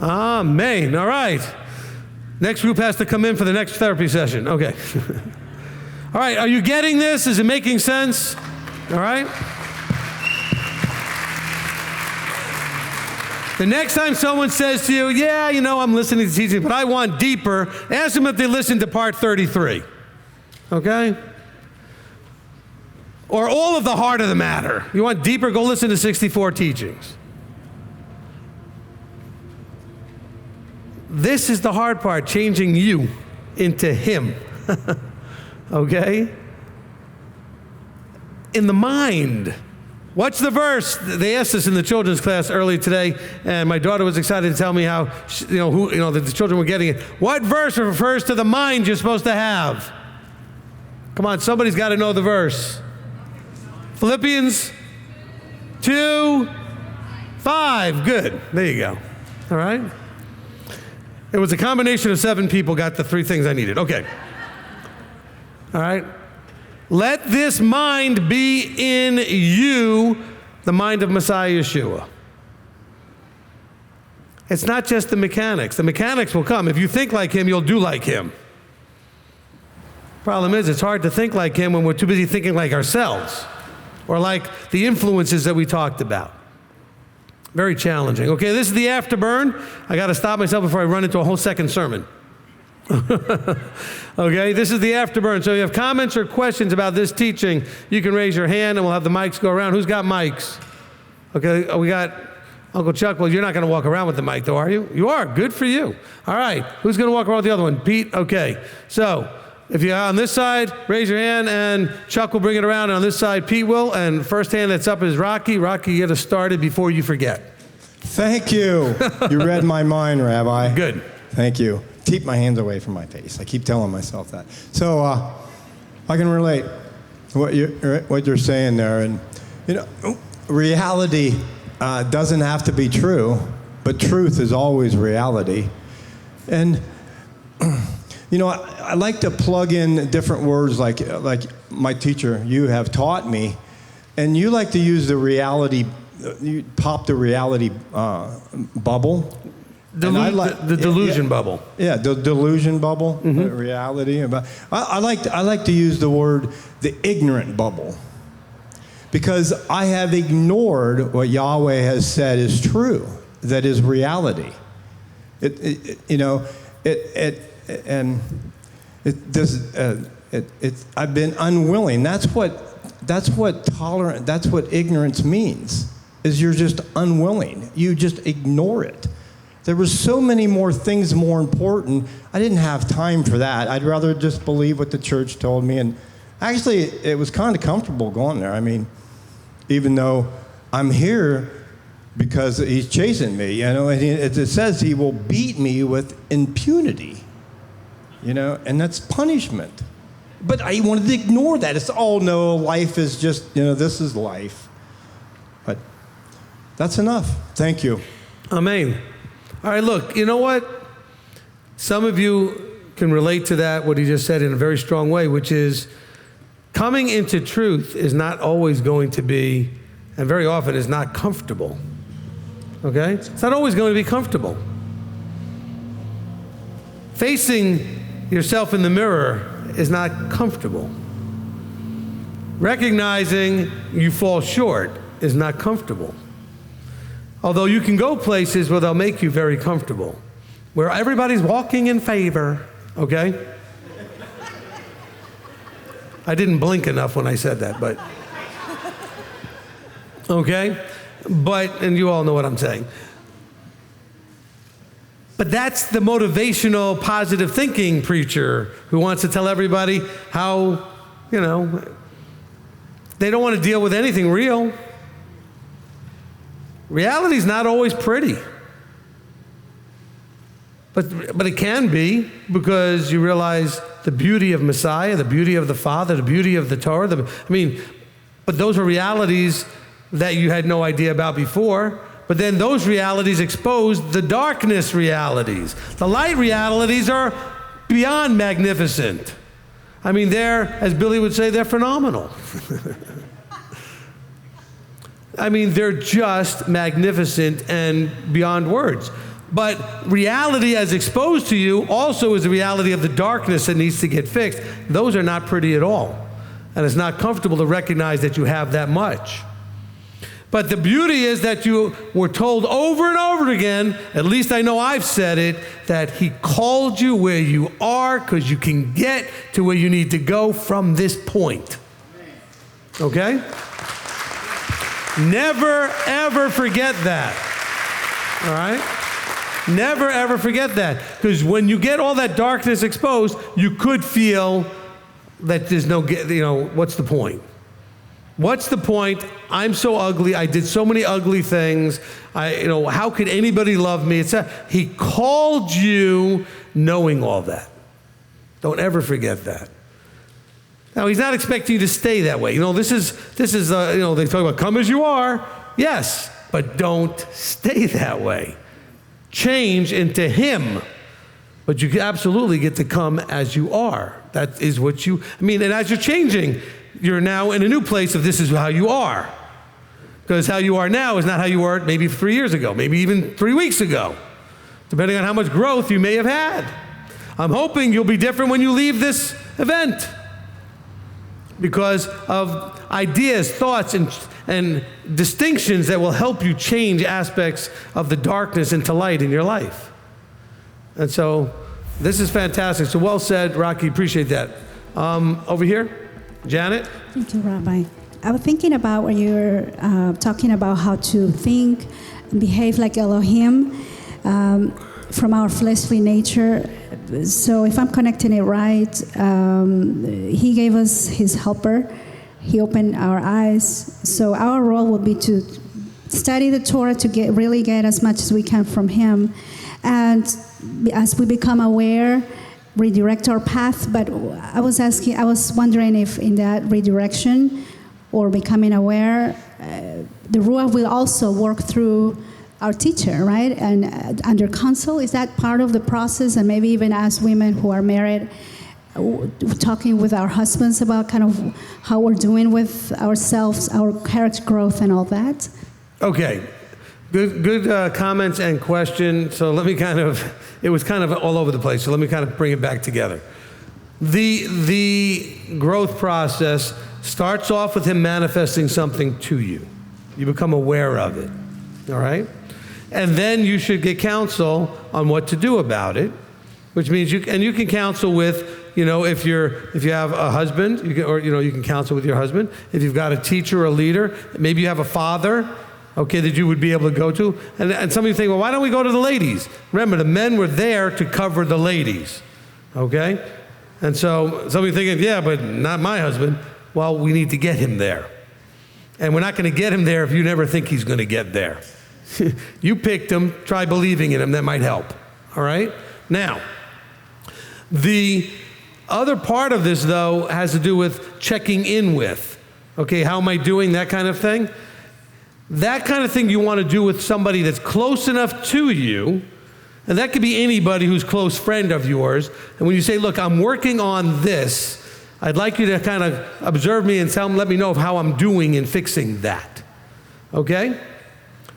Amen. All right. Next group has to come in for the next therapy session. Okay. All right, are you getting this? Is it making sense? All right. The next time someone says to you, yeah, you know, I'm listening to teaching, but I want deeper, ask them if they listened to part 33. Okay? Or all of the heart of the matter. You want deeper, go listen to 64 teachings. This is the hard part, changing you into Him. Okay? In the mind. Watch the verse. They asked us in the children's class earlier today, and my daughter was excited to tell me how, that the children were getting it. What verse refers to the mind you're supposed to have? Come on, somebody's got to know the verse. Philippians 2:5. Good. There you go. All right? It was a combination of 7 people got the 3 things I needed. Okay. All right? Let this mind be in you, the mind of Messiah Yeshua. It's not just the mechanics. The mechanics will come. If you think like Him, you'll do like Him. Problem is, it's hard to think like Him when we're too busy thinking like ourselves or like the influences that we talked about. Very challenging. Okay, this is the afterburn. I got to stop myself before I run into a whole second sermon. Okay, this is the afterburn. So if you have comments or questions about this teaching, you can raise your hand and we'll have the mics go around. Who's got mics? Okay, we got Uncle Chuck. Well, you're not going to walk around with the mic, though, are you? You are. Good for you. All right, who's going to walk around with the other one? Pete? Okay. So if you're on this side, raise your hand, and Chuck will bring it around. And on this side, Pete will. And first hand that's up is Rocky. Rocky, get us started before you forget. Thank you. You read my mind, Rabbi. Good. Thank you. Keep my hands away from my face. I keep telling myself that. So I can relate to what you're saying there. And, reality doesn't have to be true, but truth is always reality. And, I like to plug in different words like my teacher, you have taught me. And you like to use the reality, you pop the reality bubble. The delusion bubble. Yeah, the delusion bubble, reality. I like to use the word the ignorant bubble, because I have ignored what Yahweh has said is true, that is reality. I've been unwilling. That's what ignorance means. Is you're just unwilling. You just ignore it. There were so many more things more important. I didn't have time for that. I'd rather just believe what the church told me. And actually, it was kind of comfortable going there. I mean, even though I'm here because He's chasing me, and it says He will beat me with impunity, and that's punishment. But I wanted to ignore that. It's, oh no, life is just, this is life. But that's enough. Thank you. Amen. All right, look, you know what? Some of you can relate to that, what he just said, in a very strong way, which is coming into truth is not always going to be, and very often is not comfortable. Okay? It's not always going to be comfortable. Facing yourself in the mirror is not comfortable. Recognizing you fall short is not comfortable. Although you can go places where they'll make you very comfortable, where everybody's walking in favor, okay? I didn't blink enough when I said that, but, okay? And you all know what I'm saying. But that's the motivational, positive thinking preacher who wants to tell everybody how, they don't want to deal with anything real. Reality's not always pretty. But it can be, because you realize the beauty of Messiah, the beauty of the Father, the beauty of the Torah. But those are realities that you had no idea about before. But then those realities expose the darkness realities. The light realities are beyond magnificent. They're, as Billy would say, they're phenomenal. They're just magnificent and beyond words. But reality as exposed to you also is the reality of the darkness that needs to get fixed. Those are not pretty at all. And it's not comfortable to recognize that you have that much. But the beauty is that you were told over and over again, at least I know I've said it, that he called you where you are because you can get to where you need to go from this point. Okay? Never, ever forget that. All right? Never, ever forget that. Because when you get all that darkness exposed, you could feel that there's no, what's the point? What's the point? I'm so ugly. I did so many ugly things. How could anybody love me? He called you knowing all that. Don't ever forget that. Now, he's not expecting you to stay that way. This is they talk about come as you are. Yes, but don't stay that way. Change into him. But you absolutely get to come as you are. That is what and as you're changing, you're now in a new place of this is how you are. Because how you are now is not how you were maybe 3 years ago, maybe even 3 weeks ago, depending on how much growth you may have had. I'm hoping you'll be different when you leave this event because of ideas, thoughts, and distinctions that will help you change aspects of the darkness into light in your life. And so this is fantastic. So well said, Rocky. Appreciate that. Over here. Janet? Thank you, Rabbi. I was thinking about when you were talking about how to think and behave like Elohim from our fleshly nature. So if I'm connecting it right, he gave us his helper. He opened our eyes. So our role will be to study the Torah to really get as much as we can from him. And as we become aware, redirect our path. But I was wondering if in that redirection or becoming aware, the Ruach will also work through our teacher, right? And under counsel, is that part of the process? And maybe even as women who are married, talking with our husbands about kind of how we're doing with ourselves, our character growth and all that? Okay. Good comments and question. So let me it was kind of all over the place. So let me kind of bring it back together. The growth process starts off with him manifesting something to you. You become aware of it, all right? And then you should get counsel on what to do about it, which means you can counsel with, if you have a husband, you can counsel with your husband. If you've got a teacher or a leader, maybe you have a father, okay, that you would be able to go to. And some of you think, well, why don't we go to the ladies? Remember, the men were there to cover the ladies, okay? And so some of you thinking, yeah, but not my husband. Well, we need to get him there. And we're not going to get him there if you never think he's going to get there. You picked him, try believing in him, that might help, all right? Now, the other part of this, though, has to do with checking in with, okay, how am I doing, that kind of thing. That kind of thing you want to do with somebody that's close enough to you, and that could be anybody who's a close friend of yours. And when you say, look, I'm working on this, I'd like you to kind of observe me and let me know of how I'm doing in fixing that, okay?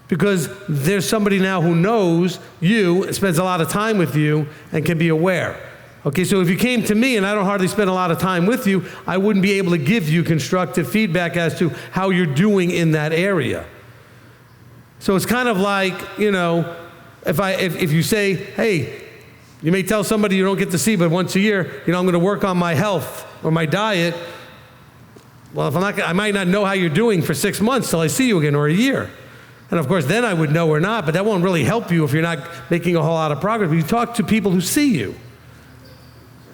Because there's somebody now who knows you, spends a lot of time with you, and can be aware. Okay, so if you came to me and I don't hardly spend a lot of time with you, I wouldn't be able to give you constructive feedback as to how you're doing in that area. So it's kind of like, if you say, hey, you may tell somebody you don't get to see, but once a year, I'm going to work on my health or my diet. Well, I might not know how you're doing for 6 months till I see you again, or a year. And of course, then I would know or not, but that won't really help you if you're not making a whole lot of progress. But you talk to people who see you.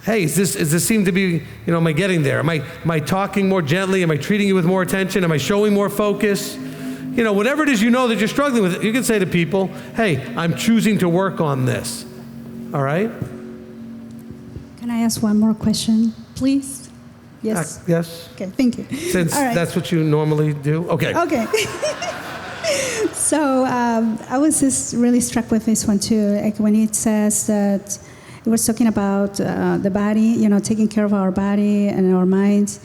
Hey, does this seem to be, am I getting there? Am I talking more gently? Am I treating you with more attention? Am I showing more focus? Whatever it is that you're struggling with, you can say to people, hey, I'm choosing to work on this. All right? Can I ask one more question, please? Yes? Yes. Okay, thank you. Since that's what you normally do? Okay. Okay. So I was just really struck with this one too, like when it says that it was talking about the body, taking care of our body and our minds.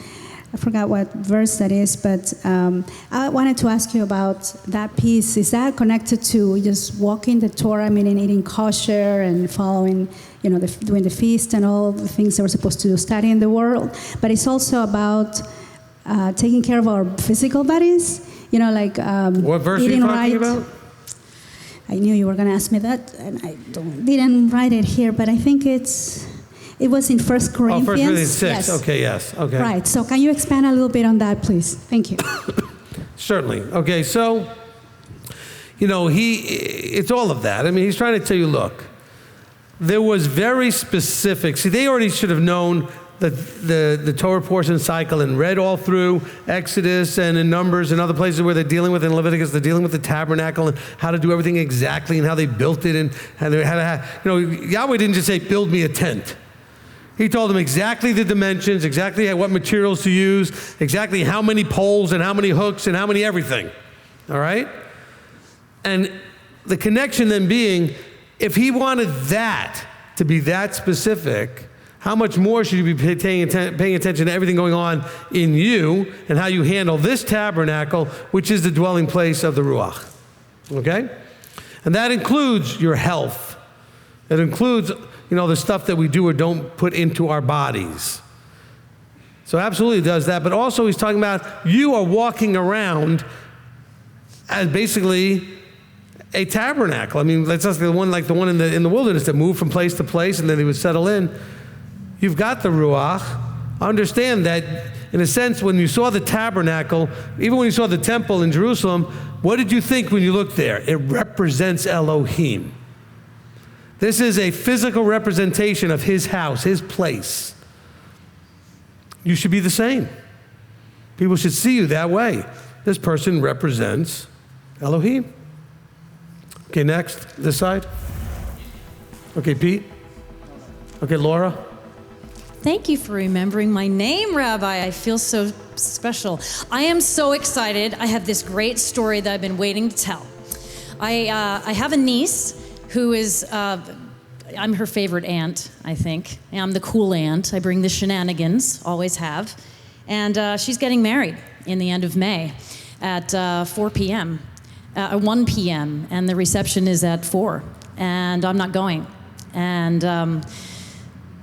I forgot what verse that is, but I wanted to ask you about that piece. Is that connected to just walking the Torah, meaning eating kosher and following, doing the feast and all the things that we're supposed to do, studying the world? But it's also about taking care of our physical bodies, what verse are you talking about? I knew you were going to ask me that, and I didn't write it here, but I think it was in 1 Corinthians. Oh, 1 Corinthians 6. Yes. Okay, yes. Okay. Right. So can you expand a little bit on that, please? Thank you. Certainly. Okay, so, it's all of that. I mean, he's trying to tell you, look, there was very specific. See, they already should have known the Torah portion cycle and read all through Exodus and in Numbers and other places where they're dealing with, in Leviticus, they're dealing with the tabernacle and how to do everything exactly and how they built it and how to have, Yahweh didn't just say, build me a tent. He told them exactly the dimensions, exactly what materials to use, exactly how many poles and how many hooks and how many everything, all right? And the connection then being, if he wanted that to be that specific, how much more should you be paying attention to everything going on in you and how you handle this tabernacle, which is the dwelling place of the Ruach, okay? And that includes your health. It includes, the stuff that we do or don't put into our bodies. So absolutely does that, but also he's talking about you are walking around as basically a tabernacle. I mean, that's just the one in the wilderness that moved from place to place and then he would settle in. You've got the Ruach. Understand that, in a sense, when you saw the tabernacle, even when you saw the temple in Jerusalem, what did you think when you looked there? It represents Elohim. This is a physical representation of his house, his place. You should be the same. People should see you that way. This person represents Elohim. Okay, next, this side. Okay, Pete. Okay, Laura. Thank you for remembering my name, Rabbi. I feel so special. I am so excited. I have this great story that I've been waiting to tell. I have a niece who is, I'm her favorite aunt, I think. I'm the cool aunt. I bring the shenanigans, always have. And she's getting married in the end of May at 4 p.m., 1 p.m., and the reception is at 4, and I'm not going. And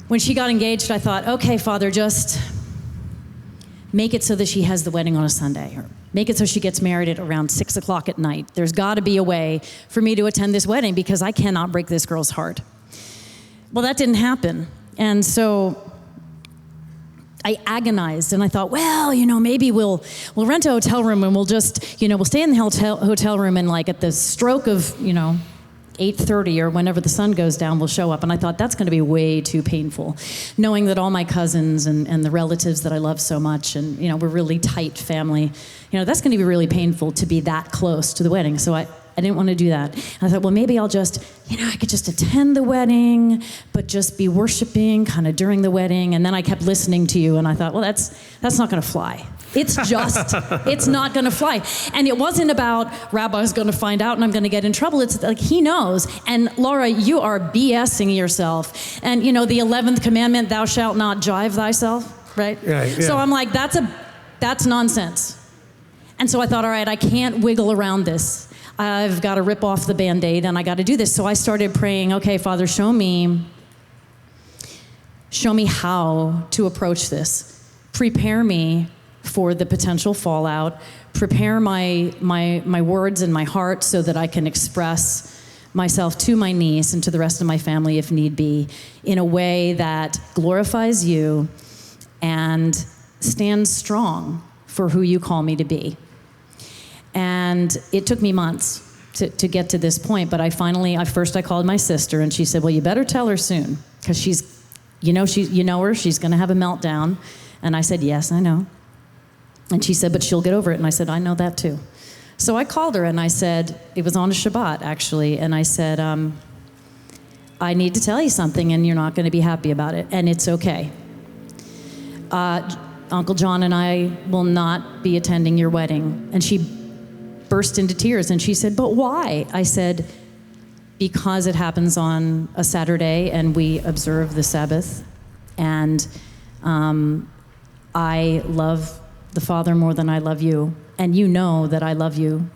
when she got engaged, I thought, okay, Father, just make it so that she has the wedding on a Sunday, or make it so she gets married at around 6 o'clock at night. There's got to be a way for me to attend this wedding because I cannot break this girl's heart. Well, that didn't happen. And so I agonized and I thought, well, maybe we'll rent a hotel room and we'll just, we'll stay in the hotel room and like at the stroke of, 8:30 or whenever the sun goes down, we'll show up. And I thought that's going to be way too painful, knowing that all my cousins and the relatives that I love so much and, we're really tight family, that's going to be really painful to be that close to the wedding. So I didn't want to do that. And I thought, well, maybe I'll just, I could just attend the wedding, but just be worshiping kind of during the wedding. And then I kept listening to you and I thought, well, that's not going to fly. It's not going to fly. And it wasn't about Rabbi's going to find out and I'm going to get in trouble. It's like he knows. And Laura, you are BSing yourself. And the 11th commandment, thou shalt not jive thyself, right? Yeah. So I'm like, that's nonsense. And so I thought, all right, I can't wiggle around this. I've got to rip off the Band-Aid and I got to do this. So I started praying, okay, Father, show me how to approach this. Prepare me for the potential fallout. Prepare my words and my heart so that I can express myself to my niece and to the rest of my family if need be in a way that glorifies you and stands strong for who you call me to be. And it took me months to get to this point, but I called my sister and she said, well, you better tell her soon because she's going to have a meltdown. And I said, yes, I know. And she said, but she'll get over it. And I said, I know that too. So I called her and I said, it was on a Shabbat actually, and I said, I need to tell you something and you're not going to be happy about it, and it's okay. Uncle John and I will not be attending your wedding. And she burst into tears and she said, but why? I said, because it happens on a Saturday and we observe the Sabbath, and I love the Father more than I love you, and you know that I love you.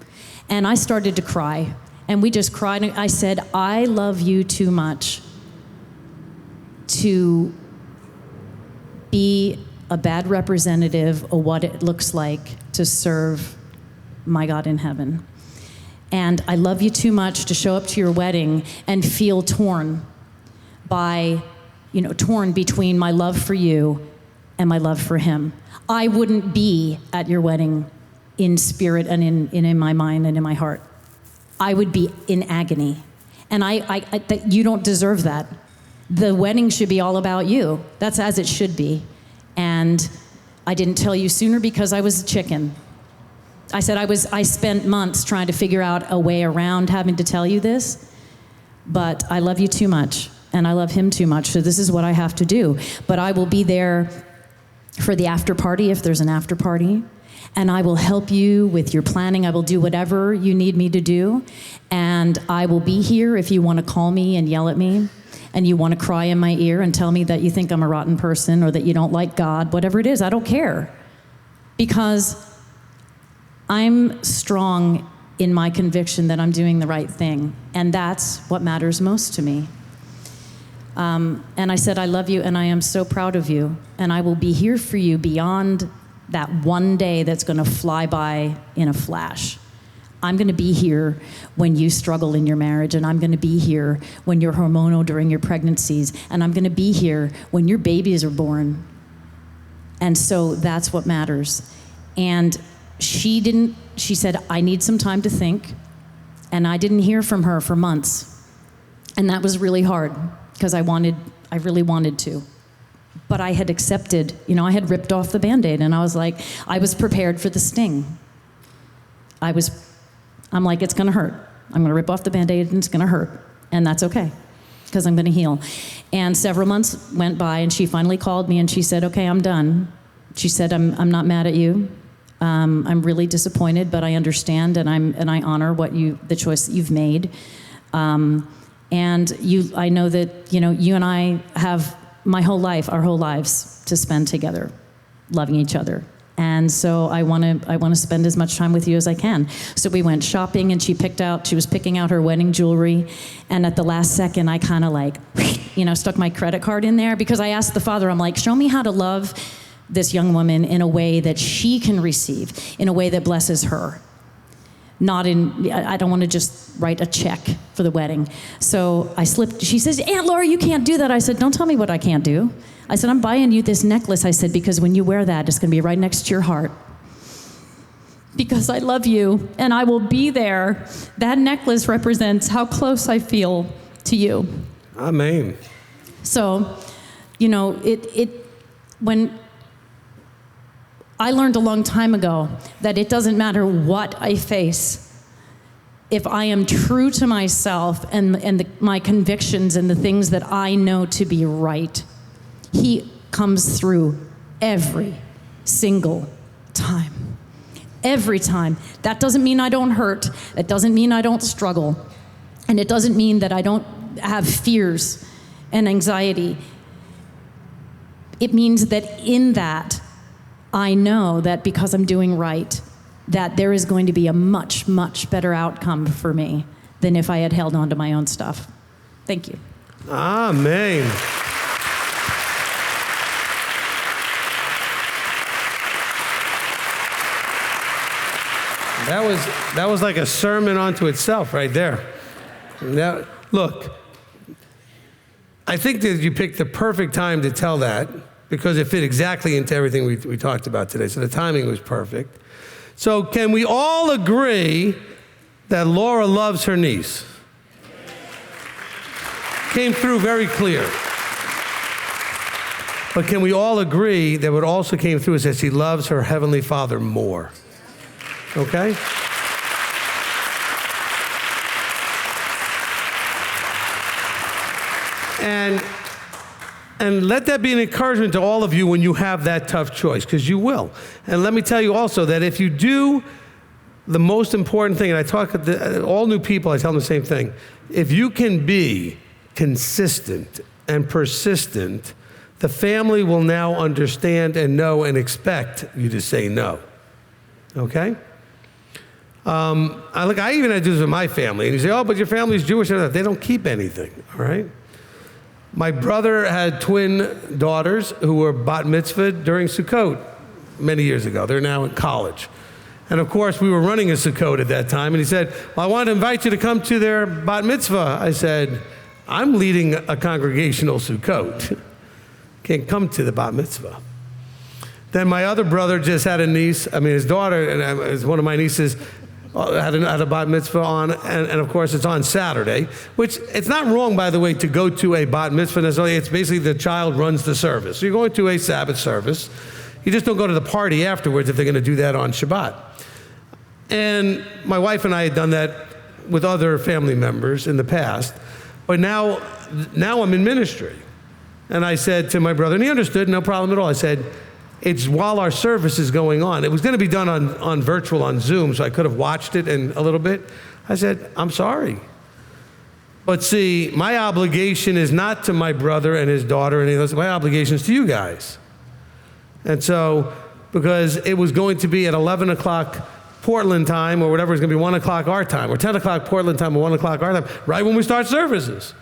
And I started to cry, and we just cried. And I said, I love you too much to be a bad representative of what it looks like to serve my God in heaven. And I love you too much to show up to your wedding and feel torn between my love for you and my love for him. I wouldn't be at your wedding in spirit and in my mind and in my heart. I would be in agony. And you don't deserve that. The wedding should be all about you. That's as it should be. And I didn't tell you sooner because I was a chicken. I said I spent months trying to figure out a way around having to tell you this, but I love you too much, and I love him too much, so this is what I have to do. But I will be there for the after party if there's an after party, and I will help you with your planning. I will do whatever you need me to do, and I will be here if you want to call me and yell at me, and you want to cry in my ear and tell me that you think I'm a rotten person or that you don't like God, whatever it is, I don't care. Because I'm strong in my conviction that I'm doing the right thing, and that's what matters most to me. And I said, I love you, and I am so proud of you, and I will be here for you beyond that one day that's going to fly by in a flash. I'm going to be here when you struggle in your marriage, and I'm going to be here when you're hormonal during your pregnancies, and I'm going to be here when your babies are born. And so that's what matters. And she said, I need some time to think. And I didn't hear from her for months. And that was really hard because I really wanted to. But I had accepted, I had ripped off the Band-Aid, and I was like, I was prepared for the sting. I'm like, it's gonna hurt. I'm gonna rip off the Band-Aid and it's gonna hurt. And that's okay, because I'm gonna heal. And several months went by, and she finally called me and she said, okay, I'm done. She said, I'm not mad at you. I'm really disappointed, but I understand, and I honor the choice that you've made. And I know that you and I have our whole lives to spend together, loving each other. And so I want to spend as much time with you as I can. So we went shopping, and she was picking out her wedding jewelry, and at the last second, I kind of stuck my credit card in there, because I asked the Father, I'm like, show me how to love this young woman in a way that she can receive, in a way that blesses her. I don't want to just write a check for the wedding. So I slipped. She says, Aunt Laura, you can't do that. I said, don't tell me what I can't do. I said, I'm buying you this necklace. I said, because when you wear that, it's going to be right next to your heart. Because I love you, and I will be there. That necklace represents how close I feel to you. Amen. So, when I learned a long time ago that it doesn't matter what I face, if I am true to myself and my convictions and the things that I know to be right, he comes through every single time. Every time. That doesn't mean I don't hurt. It doesn't mean I don't struggle. And it doesn't mean that I don't have fears and anxiety. It means that in that, I know that because I'm doing right, that there is going to be a much, much better outcome for me than if I had held on to my own stuff. Thank you. Amen. That was like a sermon unto itself right there. Now, look, I think that you picked the perfect time to tell that, because it fit exactly into everything we talked about today. So the timing was perfect. So can we all agree that Laura loves her niece? Came through very clear. But can we all agree that what also came through is that she loves her Heavenly Father more? Okay? And let that be an encouragement to all of you when you have that tough choice, because you will. And let me tell you also that if you do the most important thing, and I talk to all new people, I tell them the same thing. If you can be consistent and persistent the family will now understand and know and expect you to say no. Okay? I even had to do this with my family. And you say, oh, but your family's Jewish. They don't keep anything, all right? My brother had twin daughters who were bat mitzvahed during Sukkot many years ago. They're now in college. And of course, we were running a Sukkot at that time. And he said, well, I want to invite you to come to their bat mitzvah. I said, I'm leading a congregational Sukkot. Can't come to the bat mitzvah. Then my other brother just had his daughter, and one of my nieces, had a bat mitzvah on, and of course it's on Saturday, which it's not wrong, by the way, to go to a bat mitzvah necessarily. It's basically the child runs the service. So you're going to a Sabbath service. You just don't go to the party afterwards if they're going to do that on Shabbat. And my wife and I had done that with other family members in the past, but now I'm in ministry. And I said to my brother, and he understood, no problem at all. I said, it's while our service is going on. It was going to be done on virtual, on Zoom, so I could have watched it in a little bit. I said, I'm sorry. But see, my obligation is not to my brother and his daughter and any of those. My obligation is to you guys. And so, because it was going to be at 11 o'clock Portland time, or whatever, it's going to be 1 o'clock our time, or 10 o'clock Portland time, or 1 o'clock our time, right when we start services.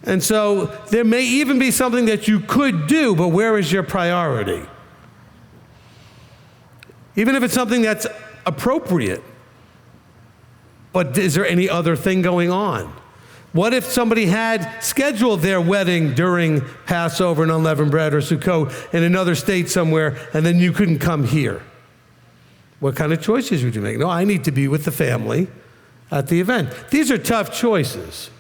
And so there may even be something that you could do, but where is your priority? Even if it's something that's appropriate, but is there any other thing going on? What if somebody had scheduled their wedding during Passover and unleavened bread or Sukkot in another state somewhere, and then you couldn't come here? What kind of choices would you make? No, I need to be with the family at the event. These are tough choices.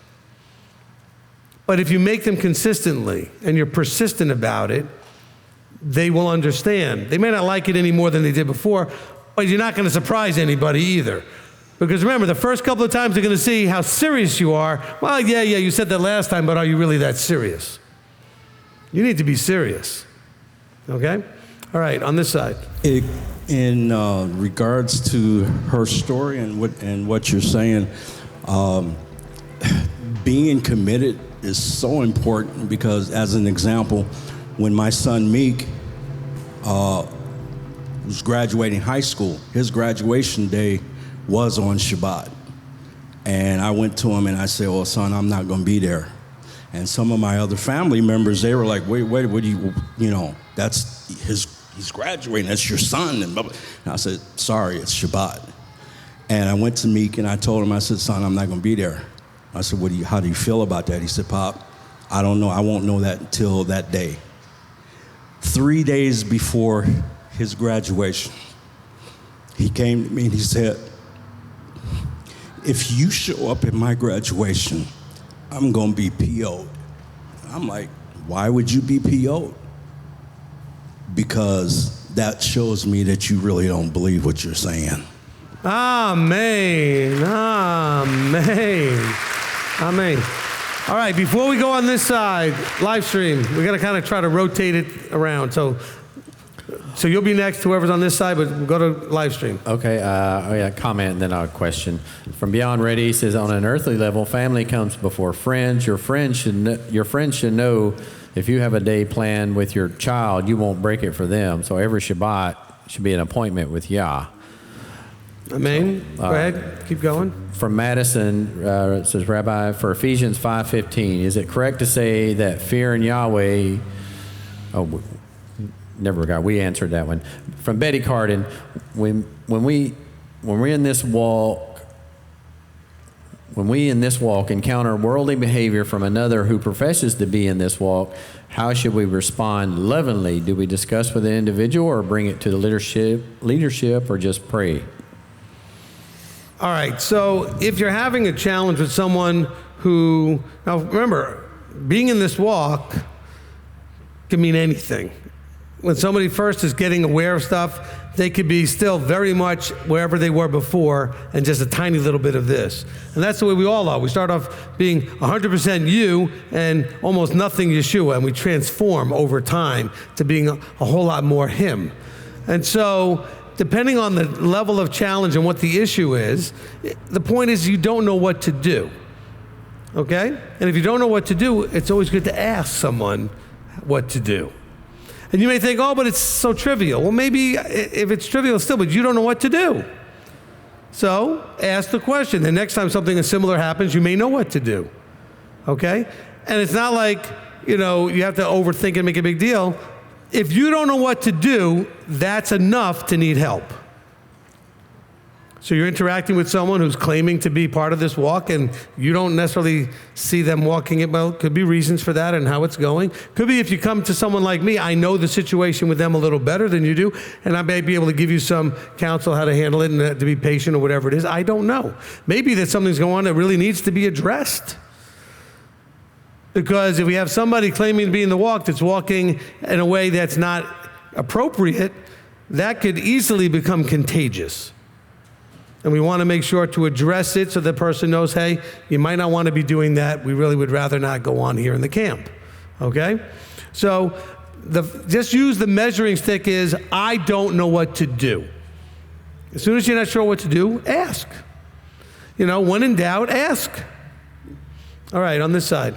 But if you make them consistently and you're persistent about it, they will understand. They may not like it any more than they did before, but you're not going to surprise anybody either. Because remember, the first couple of times they're going to see how serious you are. Well, yeah, you said that last time, but are you really that serious? You need to be serious. Okay? All right, on this side. In regards to her story and what you're saying, being committed is so important, because as an example, when my son Meek was graduating high school, his graduation day was on Shabbat. And I went to him and I said, oh, son, I'm not going to be there. And some of my other family members, they were like, wait, what do that's he's graduating, that's your son. And I said, sorry, it's Shabbat. And I went to Meek and I told him, I said, son, I'm not going to be there. I said, how do you feel about that? He said, Pop, I don't know. I won't know that until that day. 3 days before his graduation, he came to me and he said, if you show up at my graduation, I'm going to be PO'd. I'm like, why would you be PO'd? Because that shows me that you really don't believe what you're saying. Amen. Amen. Amen. All right, before we go on this side, live stream, we got to kind of try to rotate it around. So you'll be next, whoever's on this side, but we'll go to live stream. Okay, comment and then I'll question. From Beyond Ready, he says, on an earthly level, family comes before friends. Your friends should know if you have a day planned with your child, you won't break it for them. So every Shabbat should be an appointment with Yah. Amen. Go ahead. Keep going. From Madison, it says, Rabbi, for Ephesians 5:15, is it correct to say that fear in Yahweh... Oh, never got. We answered that one. From Betty Carden, when we in this walk encounter worldly behavior from another who professes to be in this walk, how should we respond lovingly? Do we discuss with the individual or bring it to the leadership or just pray? All right, so if you're having a challenge with someone who, now remember, being in this walk can mean anything. When somebody first is getting aware of stuff, they could be still very much wherever they were before and just a tiny little bit of this. And that's the way we all are. We start off being 100% you and almost nothing Yeshua, and we transform over time to being a whole lot more him. And so, depending on the level of challenge and what the issue is, the point is you don't know what to do. Okay? And if you don't know what to do, it's always good to ask someone what to do. And you may think, oh, but it's so trivial. Well, maybe if it's trivial still, but you don't know what to do. So ask the question. The next time something similar happens, you may know what to do. Okay? And it's not like, you have to overthink and make a big deal. If you don't know what to do, that's enough to need help. So you're interacting with someone who's claiming to be part of this walk, and you don't necessarily see them walking it well. Could be reasons for that and how it's going. Could be if you come to someone like me, I know the situation with them a little better than you do, and I may be able to give you some counsel how to handle it and to be patient or whatever it is. I don't know. Maybe that something's going on that really needs to be addressed. Because if we have somebody claiming to be in the walk that's walking in a way that's not appropriate, that could easily become contagious. And we want to make sure to address it so the person knows, hey, you might not want to be doing that. We really would rather not go on here in the camp. Okay? So just use the measuring stick is, I don't know what to do. As soon as you're not sure what to do, ask. When in doubt, ask. All right, on this side.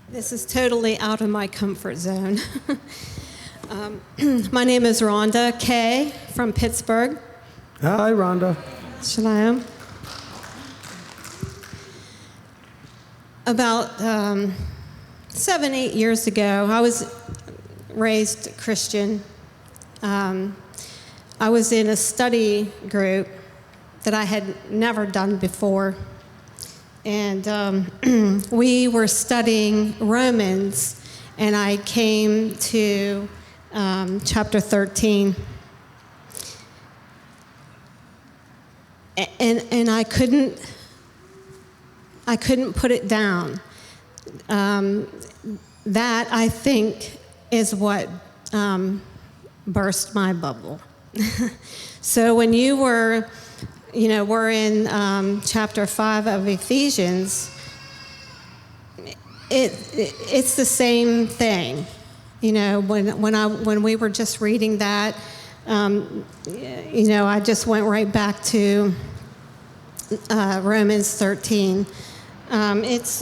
This is totally out of my comfort zone. My name is Rhonda Kay from Pittsburgh. Hi, Rhonda. Shalom. About 7-8 years ago, I was raised Christian. I was in a study group that I had never done before. And we were studying Romans, and I came to chapter 13. And I couldn't put it down. That, I think, is what burst my bubble. So when you were, we're in chapter 5 of Ephesians, it's the same thing. When we were just reading that, I just went right back to Romans 13. It's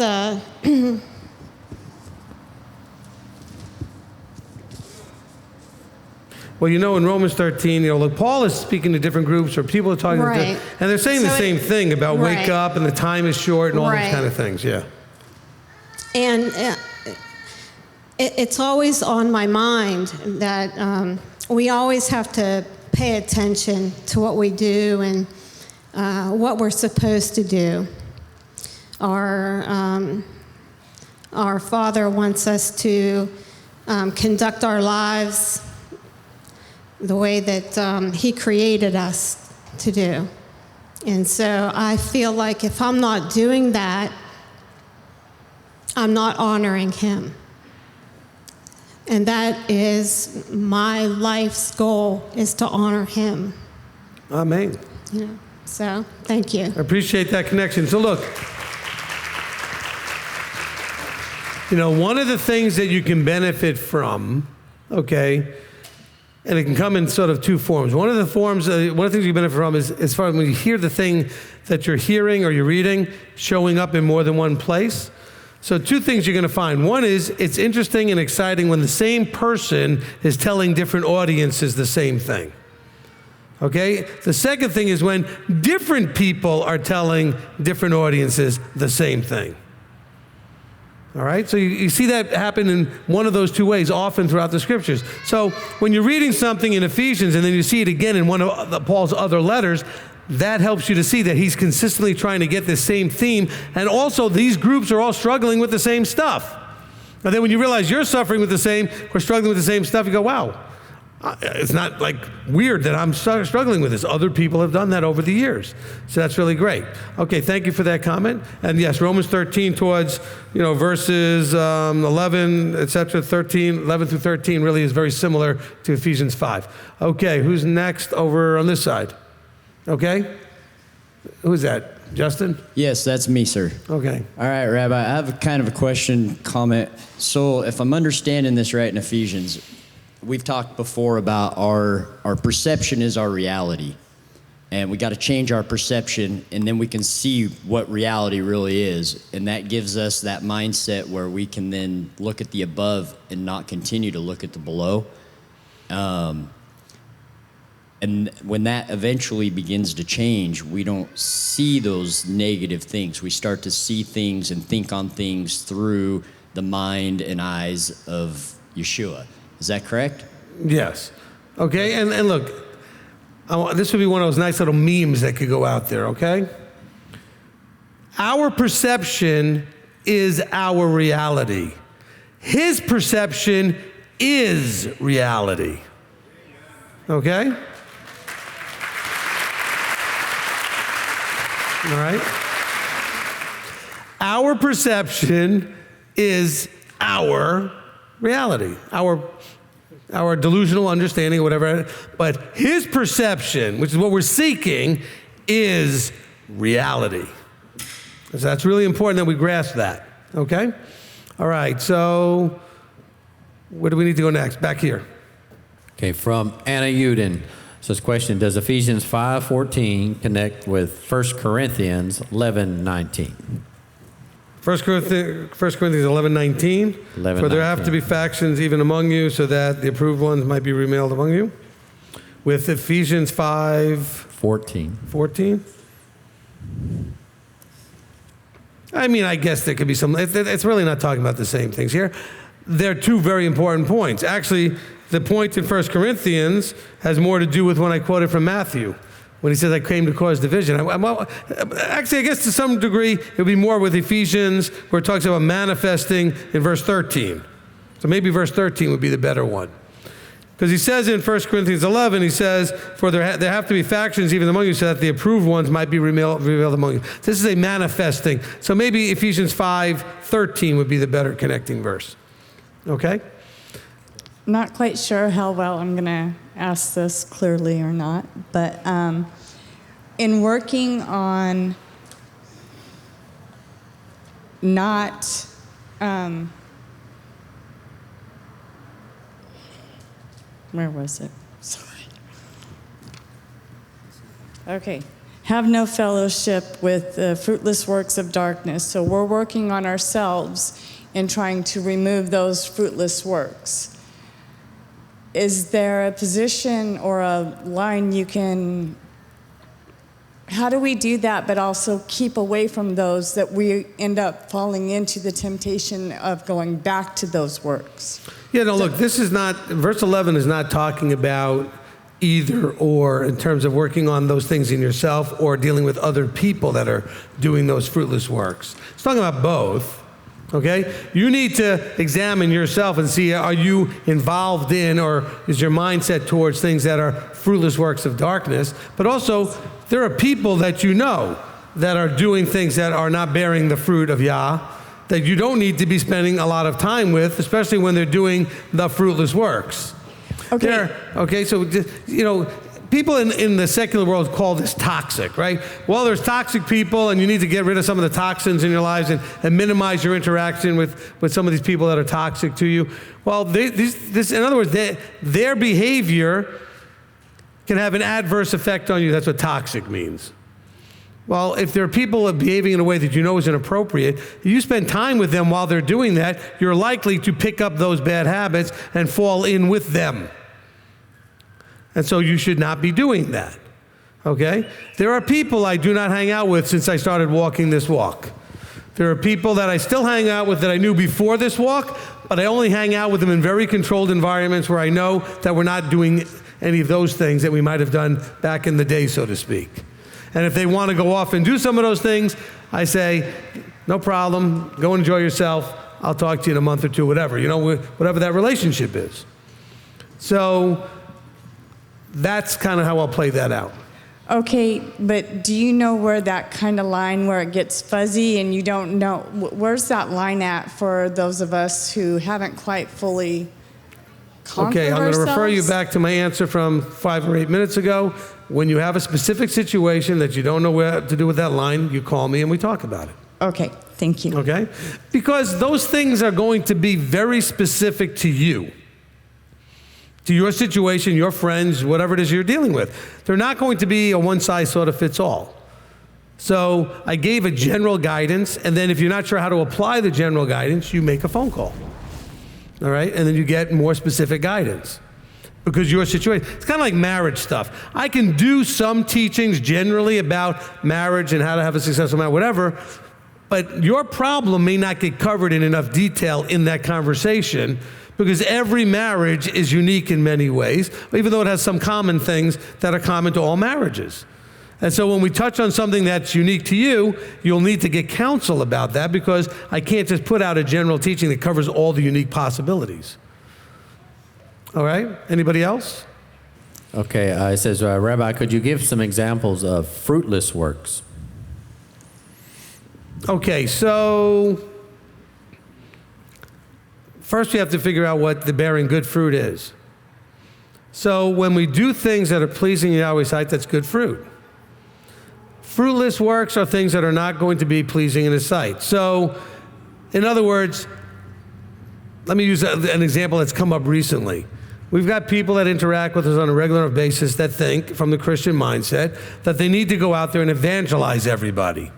Well, in Romans 13, look, Paul is speaking to different groups or people are talking to right. and they're saying the same thing about right. wake up and the time is short and all right. those kind of things, yeah. And it's always on my mind that we always have to pay attention to what we do and what we're supposed to do. Our Father wants us to conduct our lives the way that He created us to do. And so I feel like if I'm not doing that, I'm not honoring Him. And that is my life's goal, is to honor Him. Amen. So, thank you. I appreciate that connection. So look, one of the things that you can benefit from, okay, and it can come in sort of two forms. One of the things you benefit from is as far as when you hear the thing that you're hearing or you're reading showing up in more than one place. So two things you're going to find. One is it's interesting and exciting when the same person is telling different audiences the same thing. Okay? The second thing is when different people are telling different audiences the same thing. All right? So you see that happen in one of those two ways often throughout the scriptures. So when you're reading something in Ephesians and then you see it again in one of Paul's other letters, that helps you to see that he's consistently trying to get the same theme. And also these groups are all struggling with the same stuff. And then when you realize you're suffering with the same, or struggling with the same stuff, you go, wow, it's not like weird that I'm struggling with this. Other people have done that over the years. So that's really great. Okay, thank you for that comment. And yes, Romans 13 towards, verses 11, etc., 11 through 13 really is very similar to Ephesians 5. Okay, who's next over on this side? Okay? Who's that? Justin? Yes, that's me, sir. Okay. All right, Rabbi, I have kind of a question, comment. So if I'm understanding this right in Ephesians, we've talked before about our perception is our reality. And we got to change our perception, and then we can see what reality really is. And that gives us that mindset where we can then look at the above and not continue to look at the below. And when that eventually begins to change, we don't see those negative things. We start to see things and think on things through the mind and eyes of Yeshua. Is that correct? Yes. Okay, and look, this would be one of those nice little memes that could go out there, okay? Our perception is our reality. His perception is reality. Okay? All right? Our perception is our reality, our delusional understanding, or whatever, but his perception, which is what we're seeking, is reality. So that's really important that we grasp that, okay? All right, so where do we need to go next? Back here. Okay, from Anna Uden. So this question, does Ephesians 5:14 connect with 1 Corinthians 11:19? 1 Corinthians 11:19. For there have to be factions even among you, so that the approved ones might be remailed among you. With Ephesians 5:14. I mean, I guess there could be some. It's really not talking about the same things here. They're two very important points. Actually, the point in 1 Corinthians has more to do with when I quoted from Matthew, when he says, I came to cause division. Actually, I guess to some degree, it would be more with Ephesians, where it talks about manifesting in verse 13. So maybe verse 13 would be the better one. Because he says in 1 Corinthians 11, he says, for there have to be factions even among you, so that the approved ones might be revealed among you. This is a manifesting. So maybe Ephesians 5:13 would be the better connecting verse. Okay? Not quite sure how well I'm going to ask this clearly or not, but in working on not where was it? Sorry. Okay. Have no fellowship with the fruitless works of darkness. So we're working on ourselves in trying to remove those fruitless works. Is there a position or a line you can, how do we do that, but also keep away from those that we end up falling into the temptation of going back to those works? Yeah, no, look, this is not, verse 11 is not talking about either or in terms of working on those things in yourself or dealing with other people that are doing those fruitless works. It's talking about both. Okay? You need to examine yourself and see, are you involved in, or is your mindset towards things that are fruitless works of darkness? But also, there are people that you know that are doing things that are not bearing the fruit of Yah, that you don't need to be spending a lot of time with, especially when they're doing the fruitless works. Okay. So, you know, people in the secular world call this toxic, right? Well, there's toxic people, and you need to get rid of some of the toxins in your lives and minimize your interaction with some of these people that are toxic to you. Well, in other words, their behavior can have an adverse effect on you. That's what toxic means. Well, if there are people behaving in a way that you know is inappropriate, if you spend time with them while they're doing that, you're likely to pick up those bad habits and fall in with them. And so you should not be doing that, okay? There are people I do not hang out with since I started walking this walk. There are people that I still hang out with that I knew before this walk, but I only hang out with them in very controlled environments where I know that we're not doing any of those things that we might have done back in the day, so to speak. And if they want to go off and do some of those things, I say, no problem, go enjoy yourself. I'll talk to you in a month or two, whatever, you know, whatever that relationship is. So that's kind of how I'll play that out. Okay, but do you know where that kind of line where it gets fuzzy and you don't know, where's that line at for those of us who haven't quite fully conquered Okay, I'm going to refer you ourselves? back to my answer from 5 or 8 minutes ago. When you have a specific situation that you don't know what to do with that line, you call me and we talk about it. Okay, thank you. Okay? Because those things are going to be very specific to you. to your situation, your friends, whatever it is you're dealing with. They're not going to be a one-size-sort-of-fits-all. So I gave a general guidance, and then if you're not sure how to apply the general guidance, you make a phone call. All right? And then you get more specific guidance. Because your situation, it's kind of like marriage stuff. I can do some teachings generally about marriage and how to have a successful marriage, whatever, but your problem may not get covered in enough detail in that conversation because every marriage is unique in many ways, even though it has some common things that are common to all marriages. And so when we touch on something that's unique to you, you'll need to get counsel about that because I can't just put out a general teaching that covers all the unique possibilities. All right, anybody else? Okay, it says, Rabbi, could you give some examples of fruitless works? Okay, so first we have to figure out what the bearing good fruit is. So when we do things that are pleasing in Yahweh's sight, that's good fruit. Fruitless works are things that are not going to be pleasing in His sight. So, in other words, let me use an example that's come up recently. We've got people that interact with us on a regular basis that think, from the Christian mindset, that they need to go out there and evangelize everybody.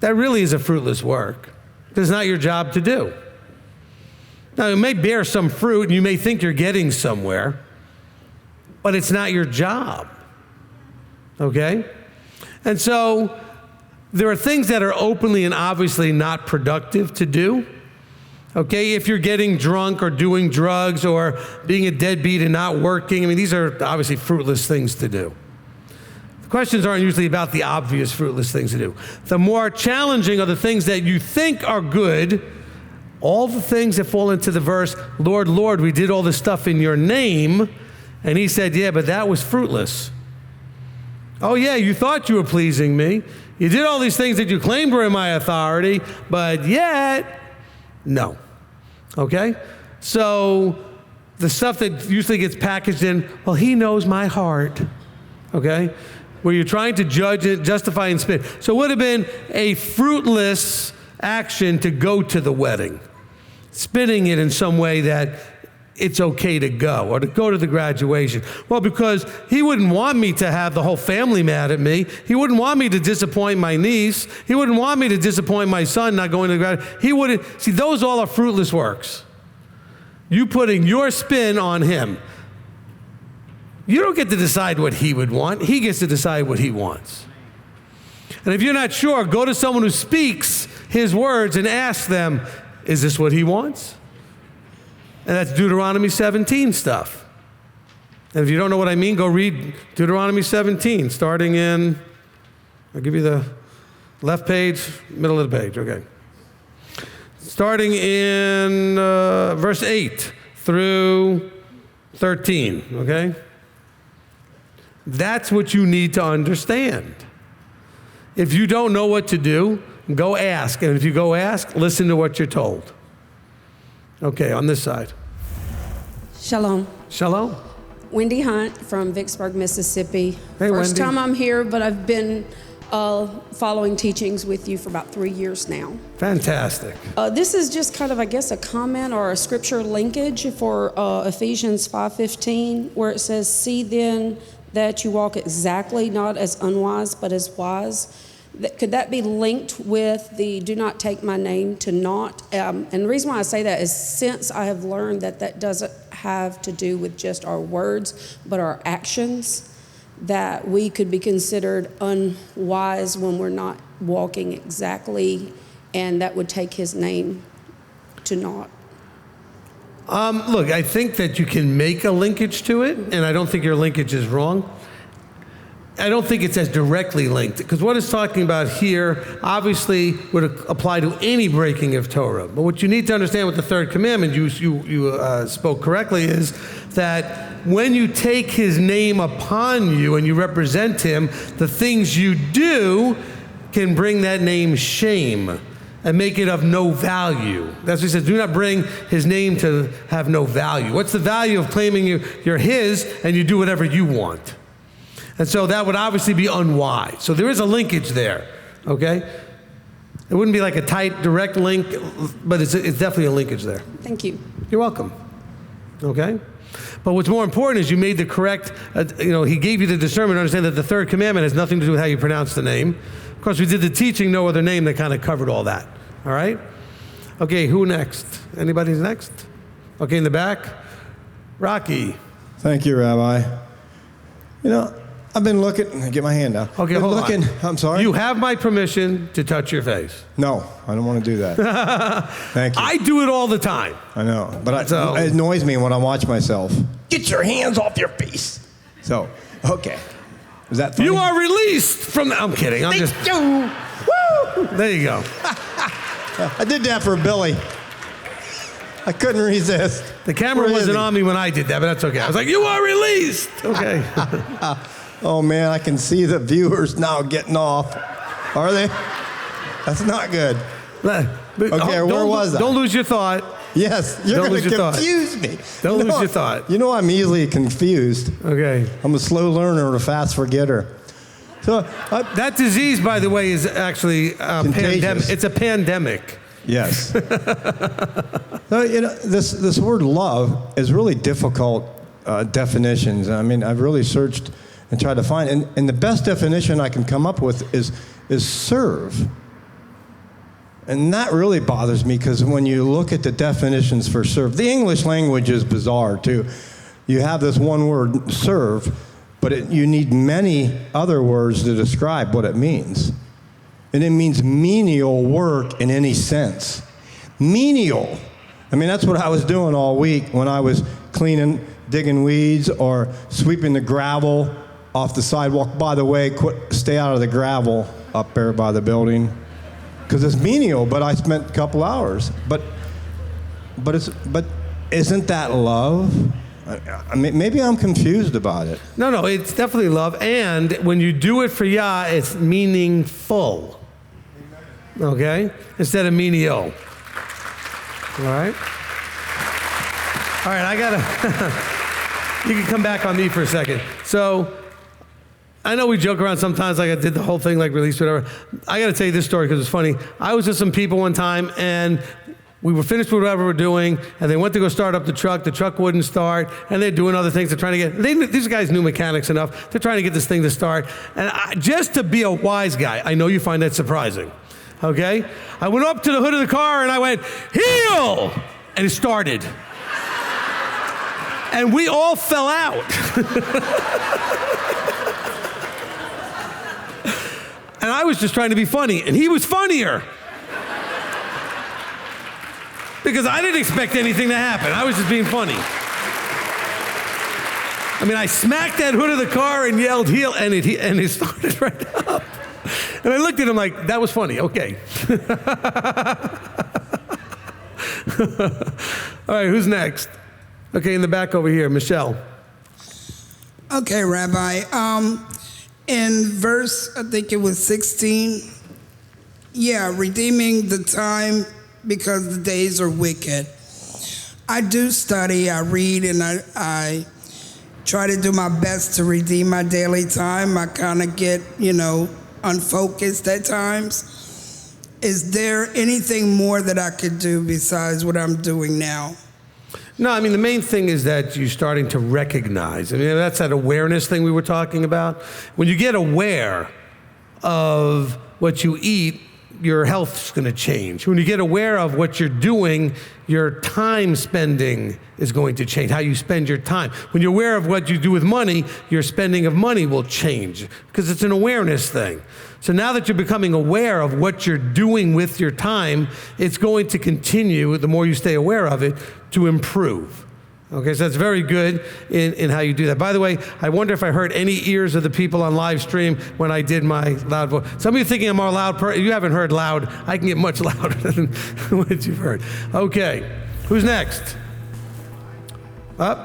That really is a fruitless work. It's not your job to do. Now, it may bear some fruit, and you may think you're getting somewhere, but it's not your job. Okay? And so, there are things that are openly and obviously not productive to do. Okay, if you're getting drunk or doing drugs or being a deadbeat and not working, I mean, these are obviously fruitless things to do. The questions aren't usually about the obvious fruitless things to do. The more challenging are the things that you think are good, all the things that fall into the verse, Lord, Lord, we did all this stuff in your name. And He said, yeah, but that was fruitless. Oh yeah, you thought you were pleasing me. You did all these things that you claimed were in my authority, but yet, no. Okay? So the stuff that usually gets packaged in, well, He knows my heart. Okay? Where you're trying to judge it, justify, and spin. So it would have been a fruitless action to go to the wedding. Spinning it in some way that it's okay to go, or to go to the graduation. Well, because He wouldn't want me to have the whole family mad at me. He wouldn't want me to disappoint my niece. He wouldn't want me to disappoint my son not going to the graduation. He wouldn't. See, those all are fruitless works. You putting your spin on Him. You don't get to decide what He would want. He gets to decide what He wants. And if you're not sure, go to someone who speaks His words and ask them, is this what He wants? And that's Deuteronomy 17 stuff. And if you don't know what I mean, go read Deuteronomy 17, starting in, I'll give you the left page, middle of the page, okay. Starting in verse 8 through 13, okay? That's what you need to understand. If you don't know what to do, go ask. And if you go ask, listen to what you're told. Okay, on this side. Shalom. Shalom. Wendy Hunt from Vicksburg, Mississippi. Hey, First Wendy. time I'm here, but I've been following teachings with you for about 3 years now. Fantastic. This is just kind of, I guess, a comment or a scripture linkage for Ephesians 5:15, where it says, "See then that you walk exactly, not as unwise, but as wise." Could that be linked with the "do not take my name" to naught? And the reason why I say that is since I have learned that that doesn't have to do with just our words, but our actions, that we could be considered unwise when we're not walking exactly, and that would take His name to naught. Look, I think that you can make a linkage to it, and I don't think your linkage is wrong. I don't think it's as directly linked, because what it's talking about here obviously would apply to any breaking of Torah. But what you need to understand with the third commandment, you spoke correctly, is that when you take His name upon you and you represent Him, the things you do can bring that name shame and make it of no value. That's what He says, do not bring His name to have no value. What's the value of claiming you're His and you do whatever you want? And so that would obviously be unwise. So there is a linkage there, okay? It wouldn't be like a tight, direct link, but it's definitely a linkage there. Thank you. You're welcome. Okay? But what's more important is you made the correct, he gave you the discernment to understand that the third commandment has nothing to do with how you pronounce the name. Of course, we did the teaching, no other name, that kind of covered all that. All right? Okay, who next? Anybody's next? Okay, in the back. Rocky. Thank you, Rabbi. I've been looking. Get my hand out. Okay, hold on. I'm sorry? You have my permission to touch your face. No, I don't want to do that. Thank you. I do it all the time. I know, but it annoys me when I watch myself. Get your hands off your face. So, okay. Is that funny? You are released from the... I'm kidding. I'm just... Woo! There you go. I did that for Billy. I couldn't resist. The camera wasn't on me when I did that, but that's okay. I was like, you are released. Okay. Oh, man, I can see the viewers now getting off. Are they? That's not good. Okay, where was I? Don't lose your thought. Yes, you're going to confuse me. Don't lose your thought. I'm easily confused. Okay. I'm a slow learner and a fast forgetter. So that disease, by the way, is actually a pandemic. It's a pandemic. Yes. So, this word love is really difficult definitions. I mean, I've really searched and tried to find, and the best definition I can come up with is serve. And that really bothers me, because when you look at the definitions for serve, the English language is bizarre too. You have this one word, serve, but you need many other words to describe what it means. And it means menial work in any sense. Menial. I mean, that's what I was doing all week when I was cleaning, digging weeds, or sweeping the gravel off the sidewalk. By the way, stay out of the gravel up there by the building, because it's menial, but I spent a couple hours. But isn't that love? I mean, maybe I'm confused about it. No, it's definitely love. And when you do it for Yah, it's meaningful. Okay? Instead of menial. All right? All right, I got to... You can come back on me for a second. So, I know we joke around sometimes, like I did the whole thing, like release, whatever. I got to tell you this story because it's funny. I was with some people one time, and we were finished with whatever we're doing, and they went to go start up the truck wouldn't start, and they're doing other things. They're trying to get, these guys knew mechanics enough, they're trying to get this thing to start. And just to be a wise guy, I know you find that surprising, okay? I went up to the hood of the car, and I went, heel! And it started. And we all fell out. And I was just trying to be funny, and he was funnier. Because I didn't expect anything to happen. I was just being funny. I mean, I smacked that hood of the car and yelled heel, and it started right up. And I looked at him like, that was funny, okay. All right, who's next? Okay, in the back over here, Michelle. Okay, Rabbi. In verse, I think it was 16, redeeming the time because the days are wicked. I do study, I read, and I try to do my best to redeem my daily time. I kind of get, unfocused at times. Is there anything more that I could do besides what I'm doing now? No, I mean, the main thing is that you're starting to recognize. I mean, that's that awareness thing we were talking about. When you get aware of what you eat, your health's going to change. When you get aware of what you're doing, your time spending is going to change, how you spend your time. When you're aware of what you do with money, your spending of money will change, because it's an awareness thing. So now that you're becoming aware of what you're doing with your time, it's going to continue, the more you stay aware of it, to improve. Okay, so that's very good in how you do that. By the way, I wonder if I hurt any ears of the people on live stream when I did my loud voice. Some of you thinking I'm more loud. You haven't heard loud. I can get much louder than what you've heard. Okay, who's next?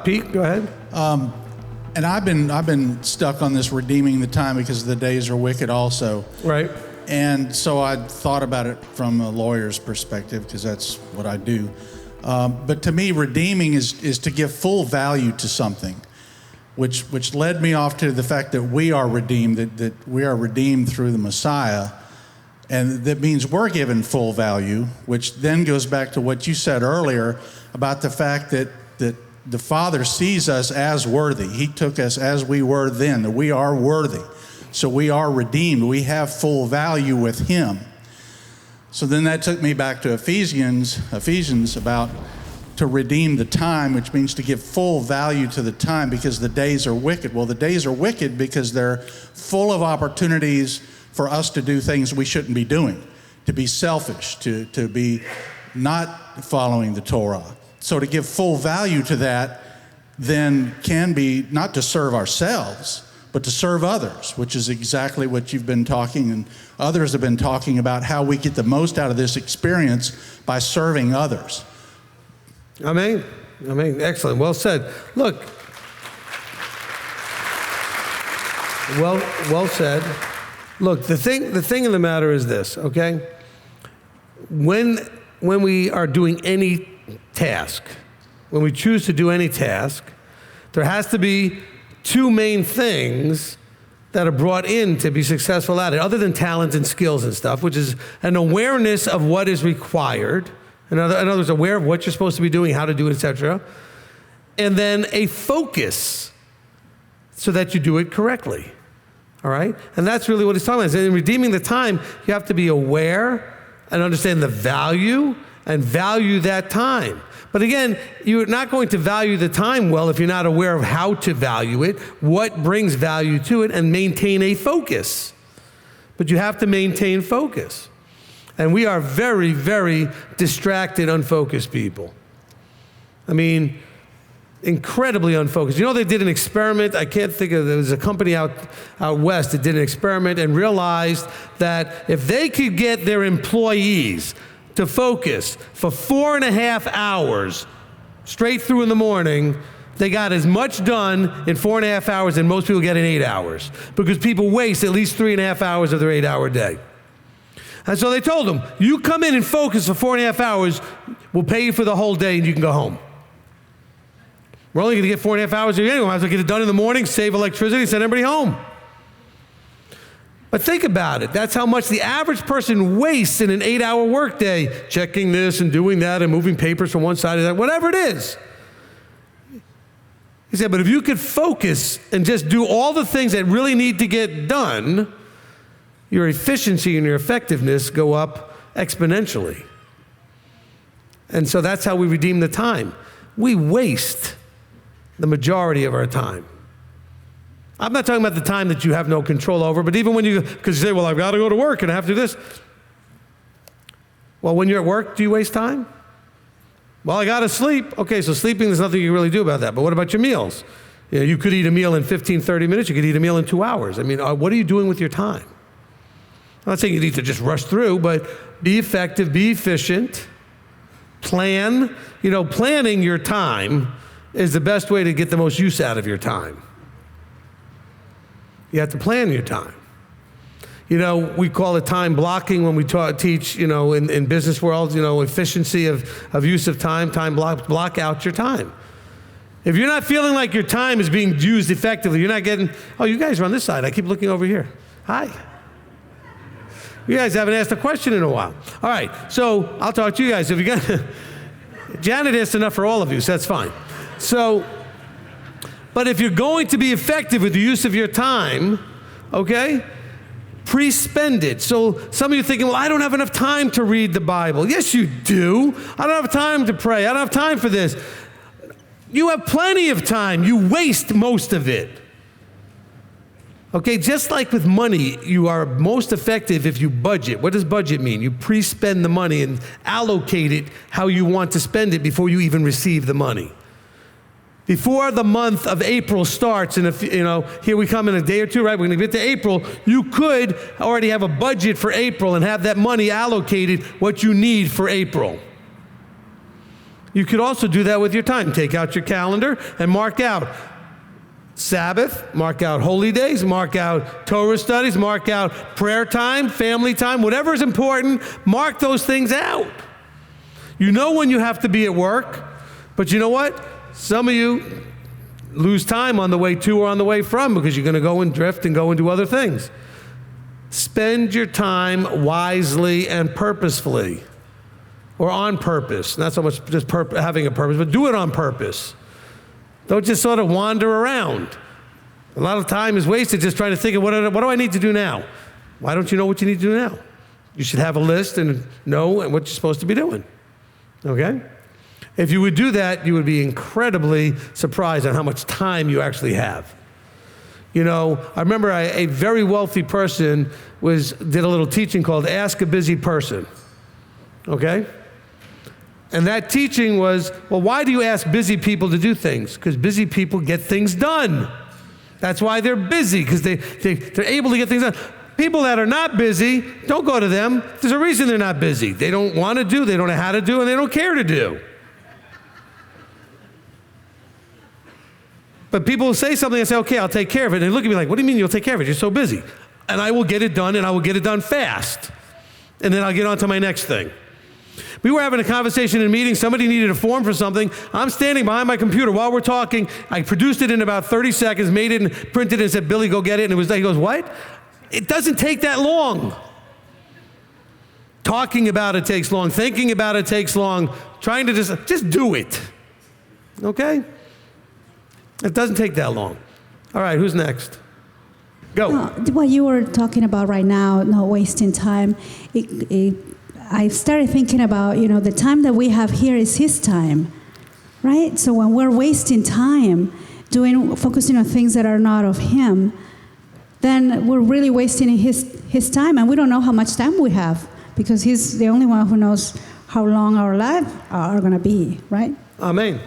Pete, go ahead. And I've been stuck on this redeeming the time because the days are wicked also. Right. And so I thought about it from a lawyer's perspective, because that's what I do. But to me, redeeming is to give full value to something, which led me off to the fact that we are redeemed, that we are redeemed through the Messiah. And that means we're given full value, which then goes back to what you said earlier about the fact that the Father sees us as worthy. He took us as we were then, that we are worthy. So we are redeemed. We have full value with Him. So then that took me back to Ephesians about to redeem the time, which means to give full value to the time because the days are wicked. Well, the days are wicked because they're full of opportunities for us to do things we shouldn't be doing, to be selfish, to be not following the Torah. So to give full value to that then can be not to serve ourselves, but to serve others, which is exactly what you've been talking and others have been talking about, how we get the most out of this experience by serving others. Amen. Excellent. Well said. Look. Well said. Look, the thing of the matter is this, okay? When we are doing any task, when we choose to do any task, there has to be two main things that are brought in to be successful at it, other than talent and skills and stuff, which is an awareness of what is required. In other words, aware of what you're supposed to be doing, how to do it, etc. And then a focus so that you do it correctly. All right? And that's really what he's talking about. In redeeming the time, you have to be aware and understand the value and value that time. But again, you're not going to value the time well if you're not aware of how to value it, what brings value to it, and maintain a focus. But you have to maintain focus. And we are very, very distracted, unfocused people. I mean, incredibly unfocused. You know, they did an experiment. I can't think of it. There was a company out west that did an experiment and realized that if they could get their employees to focus for 4.5 hours straight through in the morning, they got as much done in 4.5 hours than most people get in 8 hours, because people waste at least 3.5 hours of their 8-hour day. And so they told them, you come in and focus for 4.5 hours, we'll pay you for the whole day and you can go home. We're only going to get 4.5 hours anyway. We'll have to get it done in the morning, save electricity, send everybody home. But think about it. That's how much the average person wastes in an 8-hour workday, checking this and doing that and moving papers from one side to that, whatever it is. He said, but if you could focus and just do all the things that really need to get done, your efficiency and your effectiveness go up exponentially. And so that's how we redeem the time. We waste the majority of our time. I'm not talking about the time that you have no control over, but even when because you say, well, I've got to go to work and I have to do this. Well, when you're at work, do you waste time? Well, I got to sleep. Okay, so sleeping, there's nothing you can really do about that. But what about your meals? You know, you could eat a meal in 15, 30 minutes. You could eat a meal in 2 hours. I mean, what are you doing with your time? I'm not saying you need to just rush through, but be effective, be efficient, plan. You know, planning your time is the best way to get the most use out of your time. You have to plan your time. You know, we call it time blocking when we teach, you know, in business world, you know, efficiency of use of time, block out your time. If you're not feeling like your time is being used effectively, you're not getting, oh, you guys are on this side. I keep looking over here. Hi. You guys haven't asked a question in a while. All right, so I'll talk to you guys. If you got, Janet asked enough for all of you, so that's fine. So, but if you're going to be effective with the use of your time, okay, pre-spend it. So some of you are thinking, well, I don't have enough time to read the Bible. Yes, you do. I don't have time to pray. I don't have time for this. You have plenty of time. You waste most of it. Okay, just like with money, you are most effective if you budget. What does budget mean? You pre-spend the money and allocate it how you want to spend it before you even receive the money. Before the month of April starts, and if, you know, here we come in a day or two, right? We're going to get to April. You could already have a budget for April and have that money allocated what you need for April. You could also do that with your time. Take out your calendar and mark out Sabbath, mark out holy days, mark out Torah studies, mark out prayer time, family time, whatever is important, mark those things out. You know when you have to be at work, but you know what? Some of you lose time on the way to or on the way from because you're going to go and drift and go and do other things. Spend your time wisely and purposefully, or on purpose. Not so much just having a purpose, but do it on purpose. Don't just sort of wander around. A lot of time is wasted just trying to think of what do I need to do now? Why don't you know what you need to do now? You should have a list and know what you're supposed to be doing, okay? If you would do that, you would be incredibly surprised on how much time you actually have. You know, I remember a very wealthy person did a little teaching called Ask a Busy Person, okay? And that teaching was, well, why do you ask busy people to do things? Because busy people get things done. That's why they're busy, because they're able to get things done. People that are not busy, don't go to them. There's a reason they're not busy. They don't want to do, they don't know how to do, and they don't care to do. But people will say something and say, okay, I'll take care of it. And they look at me like, what do you mean you'll take care of it? You're so busy. And I will get it done, and I will get it done fast. And then I'll get on to my next thing. We were having a conversation in a meeting. Somebody needed a form for something. I'm standing behind my computer while we're talking. I produced it in about 30 seconds, made it and printed it and said, Billy, go get it. And it was, he goes, what? It doesn't take that long. Talking about it takes long. Thinking about it takes long. Trying to just do it. Okay? It doesn't take that long. All right, who's next? Go. What you were talking about right now, not wasting time, I started thinking about, the time that we have here is His time, right? So when we're wasting time focusing on things that are not of Him, then we're really wasting His time, and we don't know how much time we have, because He's the only one who knows how long our lives are going to be, right? Amen.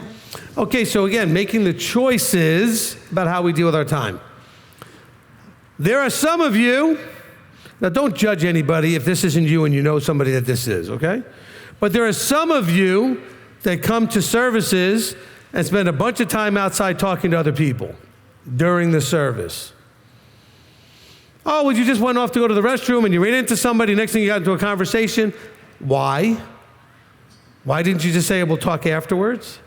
Okay, so again, making the choices about how we deal with our time. There are some of you, now don't judge anybody if this isn't you and you know somebody that this is, okay? But there are some of you that come to services and spend a bunch of time outside talking to other people during the service. Oh, well, you just went off to go to the restroom and you ran into somebody, next thing you got into a conversation. Why? Why didn't you just say, we'll talk afterwards?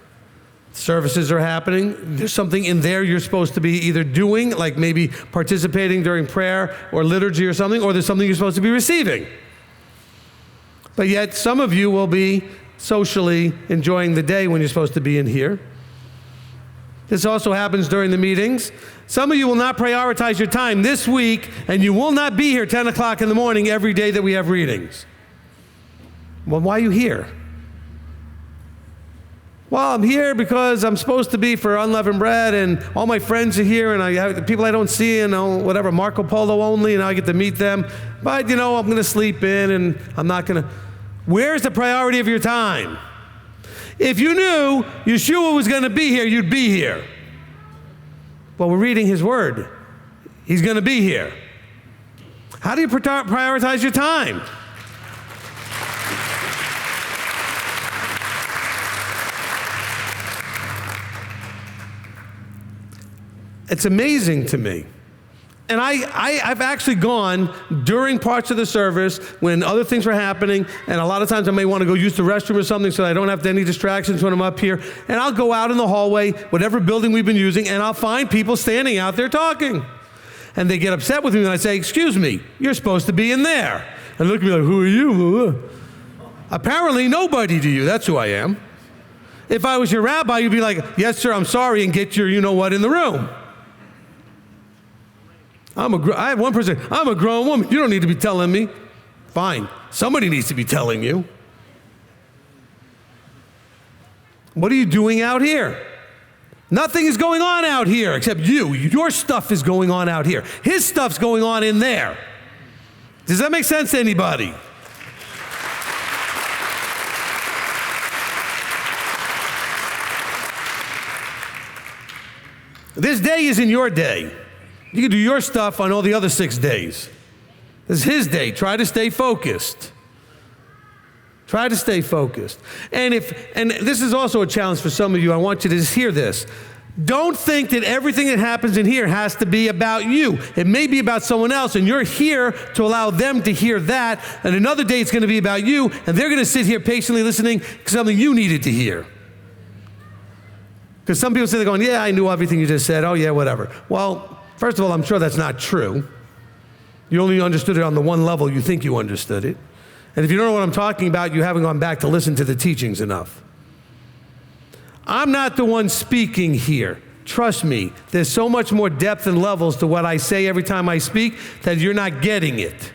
Services are happening. There's something in there you're supposed to be either doing, like maybe participating during prayer or liturgy or something, or there's something you're supposed to be receiving. But yet some of you will be socially enjoying the day when you're supposed to be in here. This also happens during the meetings. Some of you will not prioritize your time this week, and you will not be here 10 o'clock in the morning every day that we have readings. Well, why are you here? Well, I'm here because I'm supposed to be for unleavened bread, and all my friends are here, and I have people I don't see, and whatever, Marco Polo only, and I get to meet them. But, I'm going to sleep in, and I'm not going to. Where's the priority of your time? If you knew Yeshua was going to be here, you'd be here. Well, we're reading His Word. He's going to be here. How do you prioritize your time? It's amazing to me. And I've actually gone during parts of the service when other things were happening, and a lot of times I may want to go use the restroom or something so I don't have any distractions when I'm up here, and I'll go out in the hallway, whatever building we've been using, and I'll find people standing out there talking. And they get upset with me, and I say, excuse me, you're supposed to be in there. And look at me like, who are you? Apparently nobody to you, that's who I am. If I was your rabbi, you'd be like, yes, sir, I'm sorry, and get your you-know-what in the room. I have one person, I'm a grown woman. You don't need to be telling me. Fine. Somebody needs to be telling you. What are you doing out here? Nothing is going on out here except you. Your stuff is going on out here. His stuff's going on in there. Does that make sense to anybody? This day isn't your day. You can do your stuff on all the other 6 days. This is His day. Try to stay focused. Try to stay focused. And this is also a challenge for some of you. I want you to just hear this. Don't think that everything that happens in here has to be about you. It may be about someone else, and you're here to allow them to hear that. And another day it's going to be about you, and they're going to sit here patiently listening to something you needed to hear. Because some people say, they're going, yeah, I knew everything you just said. Oh, yeah, whatever. Well, first of all, I'm sure that's not true. You only understood it on the one level you think you understood it. And if you don't know what I'm talking about, you haven't gone back to listen to the teachings enough. I'm not the one speaking here. Trust me, there's so much more depth and levels to what I say every time I speak that you're not getting it.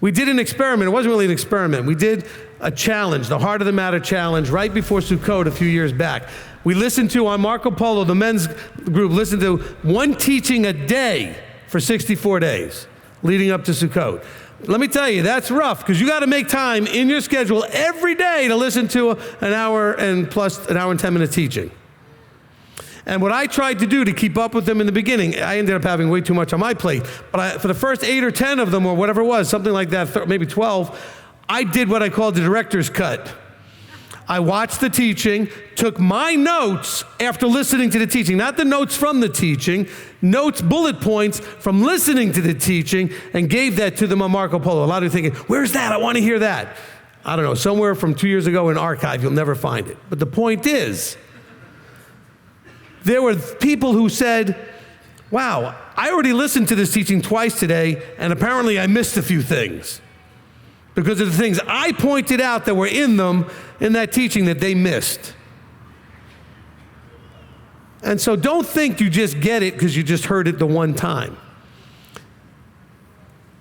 We did an experiment. It wasn't really an experiment. We did a challenge, the Heart of the Matter challenge, right before Sukkot a few years back. We listened to, on Marco Polo, the men's group listened to one teaching a day for 64 days leading up to Sukkot. Let me tell you, that's rough, because you got to make time in your schedule every day to listen to an hour and 10 minute teaching. And what I tried to do to keep up with them in the beginning, I ended up having way too much on my plate, but for the first 8 or 10 of them, or whatever it was, something like that, maybe 12, I did what I called the director's cut. I watched the teaching, took my notes after listening to the teaching, not the notes from the teaching, notes, bullet points from listening to the teaching, and gave that to them on Marco Polo. A lot of you thinking, where's that? I want to hear that. I don't know, somewhere from 2 years ago in archive, you'll never find it. But the point is, there were people who said, wow, I already listened to this teaching twice today, and apparently I missed a few things because of the things I pointed out that were in them in that teaching that they missed. And so don't think you just get it because you just heard it the one time.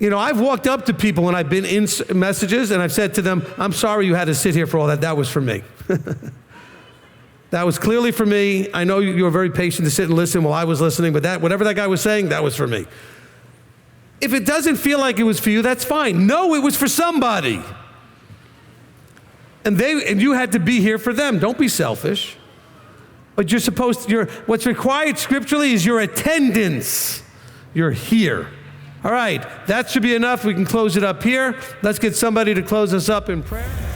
You know, I've walked up to people when I've been in messages and I've said to them, I'm sorry you had to sit here for all that. That was for me. That was clearly for me. I know you were very patient to sit and listen while I was listening, but whatever that guy was saying, that was for me. If it doesn't feel like it was for you, that's fine. No, it was for somebody. And you had to be here for them. Don't be selfish. But what's required scripturally is your attendance. You're here. All right, that should be enough. We can close it up here. Let's get somebody to close us up in prayer.